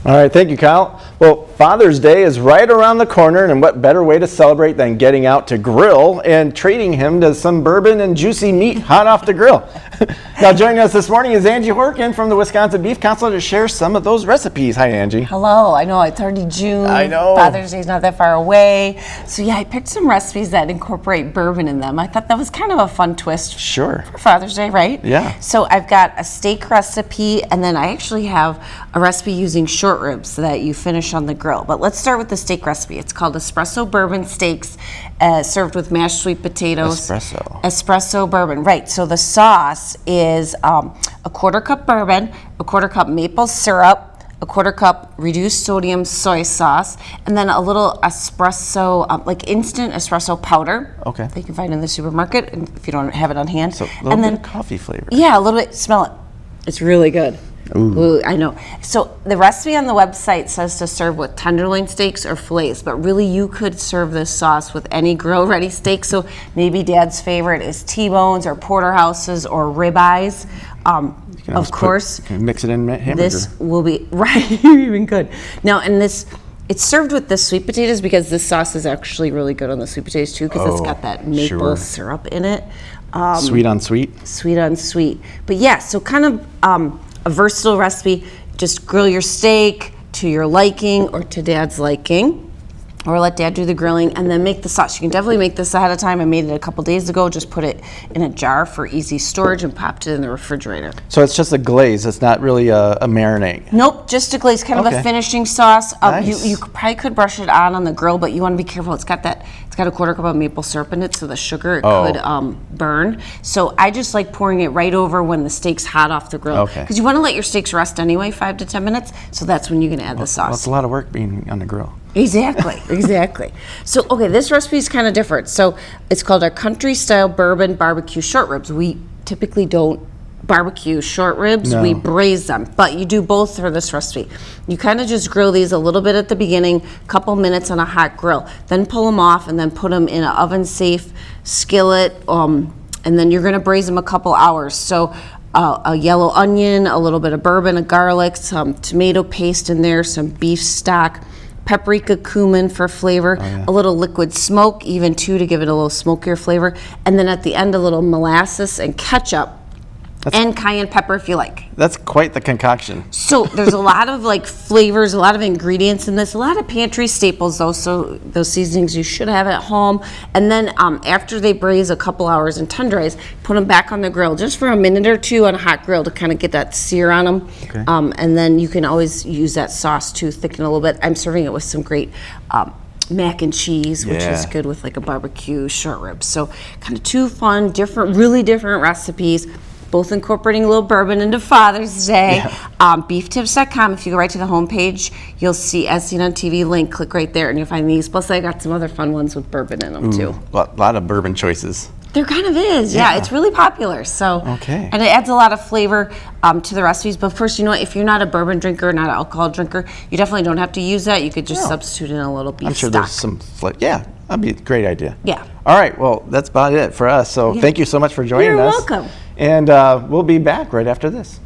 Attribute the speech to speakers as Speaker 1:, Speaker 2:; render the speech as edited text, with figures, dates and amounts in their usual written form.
Speaker 1: All right, thank you, Kyle. Well, Father's Day is right around the corner, and what better way to celebrate than getting out to grill and treating him to some bourbon and juicy meat hot off the grill. Now, joining us this morning is Angie Horkan from the Wisconsin Beef Council to share some of those recipes. Hi, Angie.
Speaker 2: Hello. I know it's already June.
Speaker 1: I know.
Speaker 2: Father's Day is not that far away. So yeah, I picked some recipes that incorporate bourbon in them. I thought that was kind of a fun twist.
Speaker 1: Sure.
Speaker 2: For Father's Day, right?
Speaker 1: Yeah.
Speaker 2: So I've got a steak recipe, and then I actually have a recipe using short ribs that you finish on the grill. But let's start with the steak recipe. It's called espresso bourbon steaks, served with mashed sweet potatoes. Espresso bourbon, right. So the sauce is a quarter cup bourbon, a quarter cup maple syrup, a quarter cup reduced sodium soy sauce, and then a little espresso, like instant espresso powder.
Speaker 1: Okay.
Speaker 2: That you can find in the supermarket if you don't have it on hand.
Speaker 1: So a little bit of coffee flavor.
Speaker 2: Yeah, a little bit. Smell it. It's really good. Ooh, I know. So the recipe on the website says to serve with tenderloin steaks or fillets, but really you could serve this sauce with any grill-ready steak. So maybe Dad's favorite is T-bones or porterhouses or ribeyes. Of course,
Speaker 1: mix it in hamburger.
Speaker 2: This will be right. Even good. Now, and this. It's served with the sweet potatoes because this sauce is actually really good on the sweet potatoes too because it's got that maple syrup in it.
Speaker 1: Sweet on sweet.
Speaker 2: Sweet on sweet. But yeah, so kind of a versatile recipe. Just grill your steak to your liking or to Dad's liking, or let Dad do the grilling and then make the sauce. You can definitely make this ahead of time. I made it a couple days ago. Just put it in a jar for easy storage and popped it in the refrigerator.
Speaker 1: So it's just a glaze. It's not really a marinade.
Speaker 2: Nope, just a glaze, kind of a finishing sauce.
Speaker 1: Nice.
Speaker 2: You probably could brush it on the grill, but you want to be careful. It's got a quarter cup of maple syrup in it, so the sugar could burn. So I just like pouring it right over when the steak's hot off the grill.
Speaker 1: Okay.
Speaker 2: Because you want to let your steaks rest anyway, 5 to 10 minutes. So that's when you can add the sauce.
Speaker 1: Well, it's a lot of work being on the grill.
Speaker 2: Exactly. So, okay, this recipe is kind of different. So it's called our country style bourbon barbecue short ribs. We typically don't barbecue short ribs. No. We braise them, but you do both for this recipe. You kind of just grill these a little bit at the beginning, couple minutes on a hot grill, then pull them off and then put them in an oven safe skillet, and then you're going to braise them a couple hours. So a yellow onion, a little bit of bourbon, a garlic, some tomato paste in there, some beef stock, paprika, cumin for flavor, a little liquid smoke, even too, to give it a little smokier flavor, and then at the end a little molasses and ketchup and cayenne pepper if you like.
Speaker 1: That's quite the concoction.
Speaker 2: So there's a lot of like flavors, a lot of ingredients in this, a lot of pantry staples though, so those seasonings you should have at home. And then after they braise a couple hours and tenderize, put them back on the grill just for a minute or two on a hot grill to kind of get that sear on them. Okay. And then you can always use that sauce to thicken a little bit. I'm serving it with some great mac and cheese, which is good with like a barbecue short ribs. So kind of two fun, really different recipes, both incorporating a little bourbon into Father's Day. Beeftips.com. If you go right to the homepage, you'll see As Seen on TV link. Click right there and you'll find these. Plus, I got some other fun ones with bourbon in them too.
Speaker 1: A lot of bourbon choices.
Speaker 2: There kind of is, yeah. It's really popular. So, and it adds a lot of flavor to the recipes. But first, you know what? If you're not a bourbon drinker, not an alcohol drinker, you definitely don't have to use that. You could just substitute in a little beef stock.
Speaker 1: I'm sure there's some flavor. Yeah, that'd be a great idea.
Speaker 2: Yeah.
Speaker 1: All right. Well, that's about it for us. So thank you so much for joining us.
Speaker 2: You're welcome.
Speaker 1: And we'll be back right after this.